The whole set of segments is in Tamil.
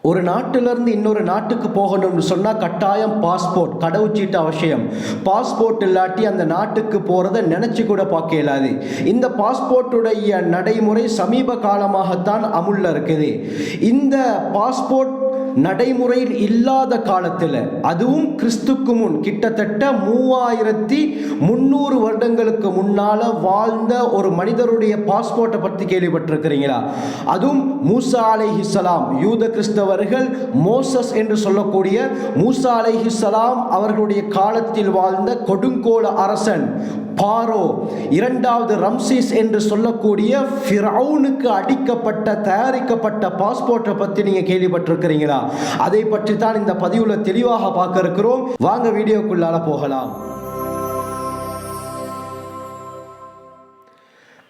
ஒரு நாட்டிலிருந்து இன்னொரு நாட்டுக்கு போகணும்னு சொன்னால் கட்டாயம் பாஸ்போர்ட், கடவுச்சீட்டு அவசியம். பாஸ்போர்ட் இல்லாட்டி அந்த நாட்டுக்கு போகிறத நினச்சி கூட பார்க்க இயலாது. இந்த பாஸ்போர்ட்டுடைய நடைமுறை சமீப காலமாகத்தான் அமுல்ல இருக்குது. இந்த பாஸ்போர்ட் நடைமுறையில் இல்லாத காலத்தில், அதுவும் கிறிஸ்துக்கு முன் கிட்டத்தட்ட 3300 வருடங்களுக்கு முன்னால் வாழ்ந்த ஒரு மனிதருடைய பாஸ்போர்ட்டை பற்றி கேள்விப்பட்டிருக்கிறீங்களா? அதுவும் மூசா அலைஹிஸ்ஸலாம், யூத கிறிஸ்தவர்கள் மோசஸ் என்று சொல்லக்கூடிய மூசா அலைஹிஸ்ஸலாம் அவர்களுடைய காலத்தில் வாழ்ந்த கொடுங்கோல அரசன் பாரோ, இரண்டாவது ரம்சீஸ் என்று சொல்லக்கூடிய ஃபிரௌனுக்கு அடிக்கப்பட்ட தயாரிக்கப்பட்ட பாஸ்போர்ட்டை பற்றி நீங்கள் கேள்விப்பட்டிருக்கிறீங்களா? அதை பற்றி தான் இந்த பதிவில் தெளிவாக பார்க்க இருக்கிறோம். வாங்க வீடியோக்குள்ளால போகலாம்.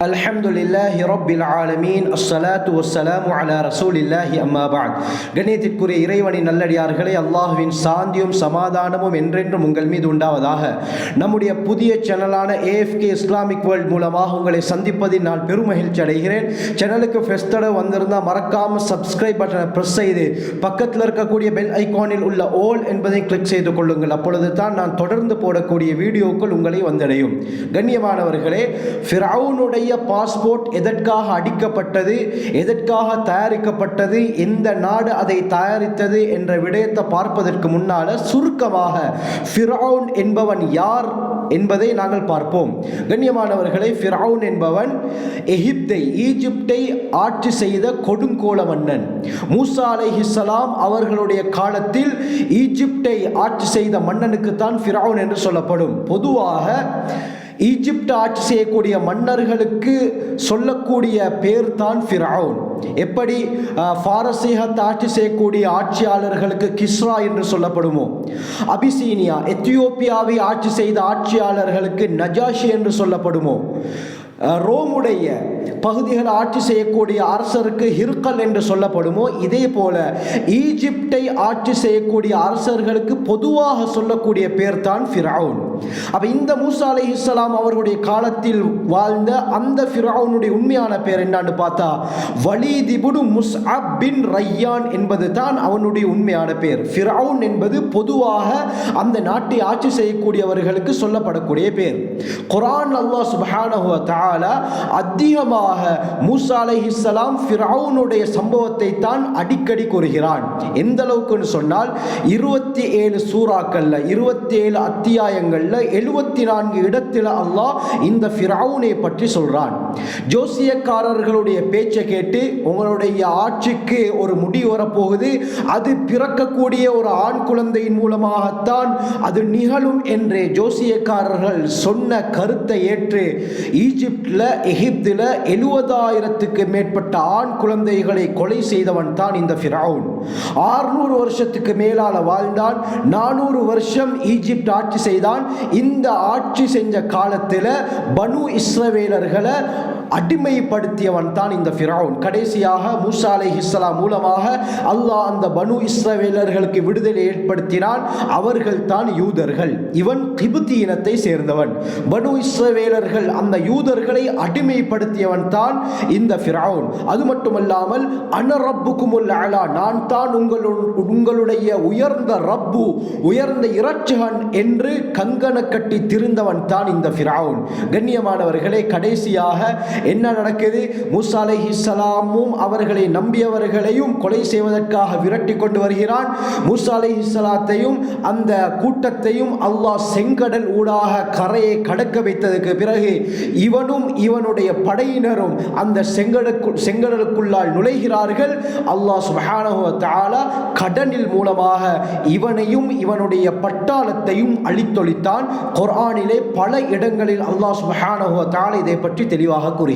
அல்ஹம்துலில்லாஹி ரப்பில் ஆலமீன், அஸ்ஸலாத்து வஸ்ஸலாமு அலா ரசூலில்லாஹி அம்மா பஅத். கண்ணியத்திற்குரிய இறைவனின் நல்லடியார்களே, அல்லாஹ்வின் சாந்தியும் சமாதானமும் என்றென்றும் உங்கள் மீது உண்டாவதாக. நம்முடைய புதிய சேனலான AFK இஸ்லாமிக் வேர்ல்ட் மூலமாக உங்களை சந்திப்பதில் நான் பெருமகிழ்ச்சி அடைகிறேன். சேனலுக்கு ஃபர்ஸ்ட் தடவை வந்திருந்தால் மறக்காமல் சப்ஸ்கிரைப் பட்டனை ப்ரெஸ் செய்து பக்கத்தில் இருக்கக்கூடிய பெல் ஐகானில் உள்ள ஓல் என்பதை கிளிக் செய்து கொள்ளுங்கள். அப்பொழுது தான் நான் தொடர்ந்து போடக்கூடிய வீடியோக்கள் உங்களை வந்தடையும். கண்ணியமானவர்களே, ஃபிரௌனுடைய பாஸ்போர்ட் எதற்காக அடிக்கப்பட்டது, எதற்காக தயாரிக்கப்பட்டது, எந்த நாடு அதை தயாரித்தது என்ற விடயத்தை பார்ப்பதற்கு முன்னால சுருக்கமாக ஃபிரௌன் என்பவன் யார் என்பதை நாங்கள் பார்ப்போம். கண்ணியமானவர்களை, ஃபிரௌன் என்பவன் ஈஜிப்டை ஆட்சி செய்த கொடுங்கோல மன்னன். மூசா அலைஹிஸ்ஸலாம் அவர்களுடைய காலத்தில் ஈஜிப்டை ஆட்சி செய்த மன்னனுக்கு தான் ஃபிரௌன் என்று சொல்லப்படும். பொதுவாக ஈஜிப்ட் ஆட்சி செய்யக்கூடிய மன்னர்களுக்கு சொல்லக்கூடிய பேர் தான் ஃபிரௌன். எப்படி பாரசீகத்தை ஆட்சி செய்யக்கூடிய ஆட்சியாளர்களுக்கு கிஸ்ரா என்று சொல்லப்படுமோ, அபிசீனியா எத்தியோப்பியாவை ஆட்சி செய்த ஆட்சியாளர்களுக்கு நஜாஷி என்று சொல்லப்படுமோ, ரோமுடைய பகுதிகளை ஆட்சி செய்யக்கூடிய அரசருக்கு ஹிர்கல் என்று சொல்லப்படுமோ, இதே போல ஈஜிப்டை ஆட்சி செய்யக்கூடிய அரசர்களுக்கு பொதுவாக சொல்லக்கூடிய பேர் தான் ஃபிரௌன். அப்ப இந்த மூசா அலைஹிஸ்ஸலாம் அவர்களுடைய காலத்தில் வாழ்ந்த அந்த ஃபிரௌனுடைய உண்மையான பேர் என்னன்னு பார்த்தா வலீத் இப்னு முஸ்அப் பின் ரய்யான் என்பது தான் அவனுடைய உண்மையான பேர். ஃபிரௌன் என்பது பொதுவாக அந்த நாட்டை ஆட்சி செய்யக்கூடியவர்களுக்கு சொல்லப்படக்கூடிய பேர். குர்ஆன் அல்லாஹ் சுப்ஹானஹு வ தஆலா அதிகமாக மூசா அலைஹிஸ்ஸலாம் ஃபிரௌனுடைய சம்பவத்தை தான் அடிக்கடி கூறுகிறான். எந்த அளவுக்குன்னு சொன்னால் 27 சூறாக்கள்ல 27 அத்தியாயங்கள்ல 74 இடத்துல அல்லாஹ் இந்த ஃபிரௌனை பற்றி சொல்றான். ஜோசியக்காரர்களுடைய பேச்சை கேட்டு உங்களுடைய ஆட்சிக்கு ஒரு முடிவு வரப்போகுது, அது பிறக்கக்கூடிய ஒரு ஆண் குழந்தையின் மூலமாகத்தான் அது நிகழும் என்று ஜோசியக்காரர்கள் சொன்ன கருத்தை ஏற்று ஈஜிப்டில் எகிப்தில் 70,000க்கு மேற்பட்ட ஆண் குழந்தைகளை கொலை செய்தவன் தான் இந்த ஃபிரௌன். 600 வருஷத்துக்கு மேலால வாழ்ந்தான். 400 வருஷம் ஈஜிப்ட் ஆட்சி செய்தான். இந்த ஆட்சி செஞ்ச காலத்தில் பனு இஸ்ரவேலர்களை அடிமைப்படுத்தியவன் தான் இந்த ஃபிரௌன். கடைசியாக மூசா அலைஹிஸ்ஸலாம் மூலமாக அல்லாஹ் அந்த பனு இஸ்ரவேலர்களுக்கு விடுதலை ஏற்படுத்தினான். அவர்கள் தான் யூதர்கள். இவன் கிப்தி இனத்தை சேர்ந்தவன். பனு இஸ்ரவேலர்கள் அந்த யூதர்களை அடிமைப்படுத்தியவன் தான் இந்த ஃபிரௌன். அது மட்டுமல்லாமல் அன ரப்புக்குமுல் அலா, நான் தான் உங்களுடைய உயர்ந்த ரப்பு, உயர்ந்த இரட்சகன் என்று கங்கண கட்டி திருந்தவன் தான் இந்த ஃபிரௌன். கண்ணியமானவர்களே, கடைசியாக என்ன நடக்குது? மூசா அலைஹிஸ்ஸலாமும் அவர்களை நம்பியவர்களையும் கொலை செய்வதற்காக விரட்டி கொண்டு வருகிறான். மூசா அலைஹிஸ்ஸலாத்தையும் அந்த கூட்டத்தையும் அல்லாஹ் செங்கடல் ஊடாக கரையை கடக்க வைத்ததற்கு பிறகு இவனும் இவனுடைய படையினரும் அந்த செங்கடலுக்குள்ளால் நுழைகிறார்கள். அல்லாஹ் சுப்ஹானஹு வ தஆலா கடலில் மூலமாக இவனையும் இவனுடைய பட்டாளத்தையும் அழித்தொழித்தான். குர்ஆனிலே பல இடங்களில் அல்லாஹ் சுப்ஹானஹு வ தஆலா இதை பற்றி தெளிவாக கூறுகிறார்.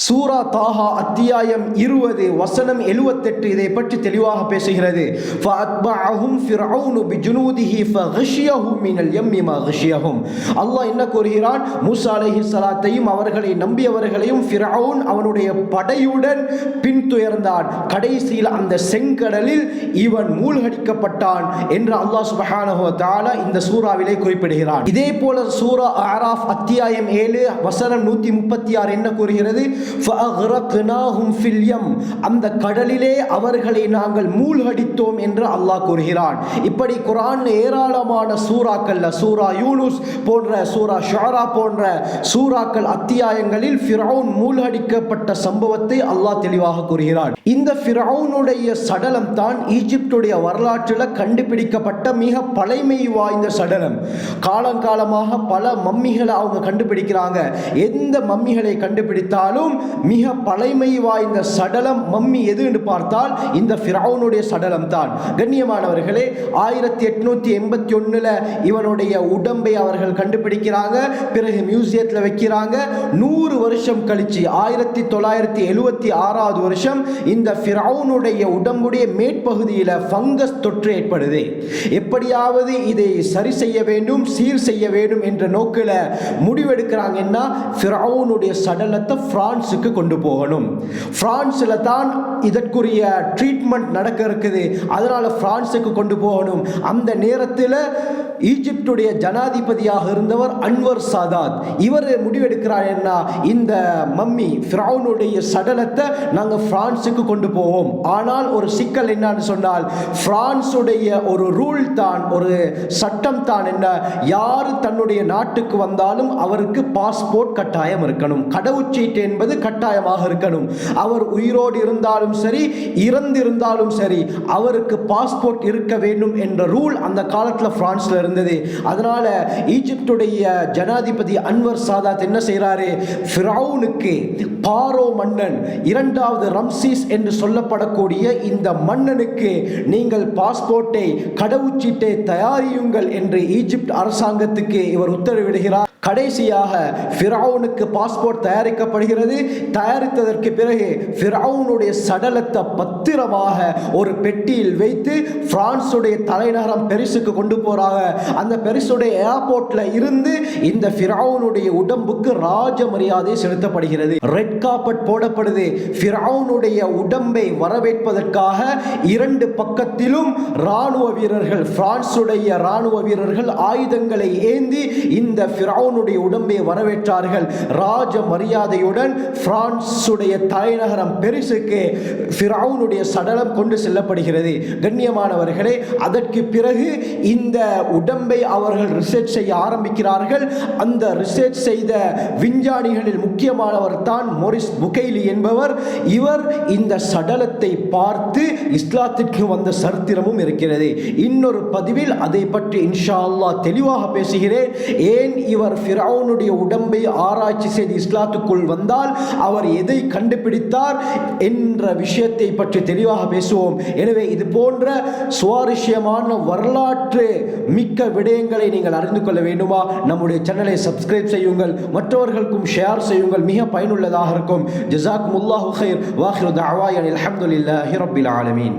சூரா தாஹா அத்தியாயம் 20 வசனம் 78 இதை பற்றி தெளிவாக பேசுகிறது. ஃபஅத்பஅஹும் ஃபிர்அவுனு பிஜுனூதிஹி ஃபகஷியஹு மினல் யம்மி மா கஷியஹும். அல்லாஹ் என்ன கூறுகிறான்? மூசா அலைஹிஸ்ஸலாத்தையும் அவர்களை நம்பியவர்களையும் ஃபிர்அவுன் அவனுடைய படையுடன் பின்துயர்ந்தான். கடைசியில் அந்த செங்கடலில் இவன் மூழ்கடிக்கப்பட்டான் என்று அல்லாஹ் சுப்ஹானஹு வ தஆலா இந்த சூராவிலே குறிப்பிடுகிறான். இதே போல சூரா அராஃப் அத்தியாயம் 7 வசனம் 136 என்ன கூறுகிறது? ஃபஅக்ரக்னாஹும் ஃபில் யம், அந்த கடலிலே அவர்களை நாங்கள் மூழ்கடித்தோம் என்று அல்லாஹ் கூறுகிறான். இப்படி குர்ஆன்ல ஏராளமான சூறாக்கள்ல, சூரா யூனுஸ் போன்ற, சூரா ஷுஆரா போன்ற சூறாக்கள் அத்தியாயங்களில் ஃபிரௌன் மூழ்கடிக்கப்பட்ட சம்பவத்தை அல்லாஹ் தெளிவாக கூறுகிறான். இந்த ஃபிரௌனுடைய சடலம் தான் ஈஜிப்டுடைய வரலாற்றில் கண்டுபிடிக்கப்பட்ட மிக பழமை வாய்ந்த சடலம். காலங்காலமாக பல மம்மிகளை அவங்க கண்டுபிடிக்கிறாங்க. எந்த மம்மிகளை கண்டுபிடித்தாலும் மிக பழமை வாய்ந்த சடலம் மம்மி எதுன்னு பார்த்தால் இந்த ஃபிரௌனுடைய சடலம் தான். கண்ணியமானவர்களே, 1881 இவனுடைய உடம்பை அவர்கள் கண்டுபிடிக்கிறாங்க. பிறகு மியூசியத்தில் வைக்கிறாங்க. 100 வருஷம் கழிச்சு 1976 வருஷம் இந்த ஃபிரௌனுடைய உடம்புடைய மேற்பகுதியில் ஃபங்கஸ் தொற்று ஏற்படுது. எப்படியாவது இதை சரி செய்ய வேண்டும், சீர் செய்ய வேண்டும் என்ற நோக்கில் முடிவெடுக்கிறாங்கன்னா ஃபிரௌனுடைய சடலத்தை பிரான்சுக்கு கொண்டு போகணும். பிரான்ஸில் தான் இதற்குரிய ட்ரீட்மெண்ட் நடக்க இருக்குது. அதனால பிரான்சுக்கு கொண்டு போகணும். அந்த நேரத்தில் ஈஜிப்டுடைய ஜனாதிபதியாக இருந்தவர் அன்வர் சாதாத். இவர் முடிவெடுக்கிறார், என்ன, இந்த மம்மி ஃபிரௌனுடைய சடலத்தை நாங்கள் பிரான்சுக்கு கொண்டு போவோம். ஆனால் ஒரு சிக்கல் என்னன்னு சொன்னால், பிரான்சுடைய ஒரு ரூல் தான், ஒரு சட்டம் தான், என்ன, யார் தன்னுடைய நாட்டுக்கு வந்தாலும் அவருக்கு பாஸ்போர்ட் கட்டாயம் இருக்கணும். கடவுச்சீட்டு என்பது கட்டாயமாக இருக்கணும். அவர் உயிரோடு இருந்தாலும் சரி, இறந்திருந்தாலும் சரி, அவருக்கு பாஸ்போர்ட் இருக்க வேண்டும் என்ற ரூல் அந்த காலத்தில் பிரான்ஸ்ல இருந்தது. அதனால ஈஜிப்டுடைய ஜனாதிபதி அன்வர் சாதாத் என்ன செய்யறாரு? ஃபிரௌனுக்கு பாரோ மன்னன், இரண்டாவது ரம்சீஸ் என்று சொல்லப்படக்கூடிய இந்த மன்னனுக்கு நீங்கள் பாஸ்போர்ட்டை, கடவுச்சீட்டை தயாரியுங்கள் என்று ஈஜிப்ட் அரசாங்கத்துக்கு இவர் உத்தரவிடுகிறார். கடைசியாக ஃபிரௌனுக்கு பாஸ்போர்ட் தயாரிக்கப்படுகிறது. தயாரித்ததற்கு பிறகு ஃபிரௌனுடைய சடலத்தை பத்திரமாக ஒரு பெட்டியில் வைத்து பிரான்சுடைய தலைநகரம் பெரிசுக்கு கொண்டு போறாங்க. அந்த பெரிசுடைய ஏர்போர்ட்ல இருந்து இந்த ஃபிரௌனுடைய உடம்புக்கு ராஜ மரியாதை செலுத்தப்படுகிறது. Red carpet போடப்படுது. ஃபிரௌனுடைய உடம்பை வரவேற்பதற்காக இரண்டு பக்கத்திலும் ராணுவ வீரர்கள், பிரான்சுடைய ராணுவ வீரர்கள் ஆயுதங்களை ஏந்தி இந்த ஃபிரௌனுடைய உடம்பை வரவேற்றார்கள். ராஜ மரியாதையுடன் பிரான்சுடைய தலைநகரம் பெரிசுக்கு ஃபிரௌனுடைய சடலம் கொண்டு செல்லப்படுகிறது. கண்ணியமானவர்களே, அதற்கு பிறகு இந்த உடம்பை அவர்கள் ரிசர்ச் செய்ய ஆரம்பிக்கிறார்கள். அந்த ரிசர்ச் செய்த விஞ்ஞானிகளில் முக்கியமானவர் தான் மொரிஸ் புகைலி என்பவர். இவர் இந்த சடலத்தை பார்த்து இஸ்லாத்திற்கு வந்த சரித்திரமும் இருக்கிறது. இன்னொரு பதிவில் அதை பற்றி இன்ஷா அல்லாஹ் தெளிவாக பேசுகிறேன். ஏன் இவர் ஃபிரௌனுடைய உடம்பை ஆராய்ச்சி செய்து இஸ்லாத்துக்குள் வந்தால் அவர் எதை கண்டுபிடித்தார் என்ற விஷயத்தை பற்றி தெளிவாக பேசுவோம். எனவே இது போன்ற சுவாரஸ்யமான வரலாற்று மிக்க விடயங்களை நீங்கள் அறிந்து கொள்ள வேண்டுமா? நம்முடைய சேனலை சப்ஸ்கிரைப் செய்யுங்கள், மற்றவர்களுக்கும் ஷேர் செய்யுங்கள். மிக பயனுள்ளதாக இருக்கும். ஜஸாக்குமுல்லாஹு கைர். வாஹிரு தஅவானா அல்ஹம்துலில்லாஹி ரப்பில் ஆலமீன்.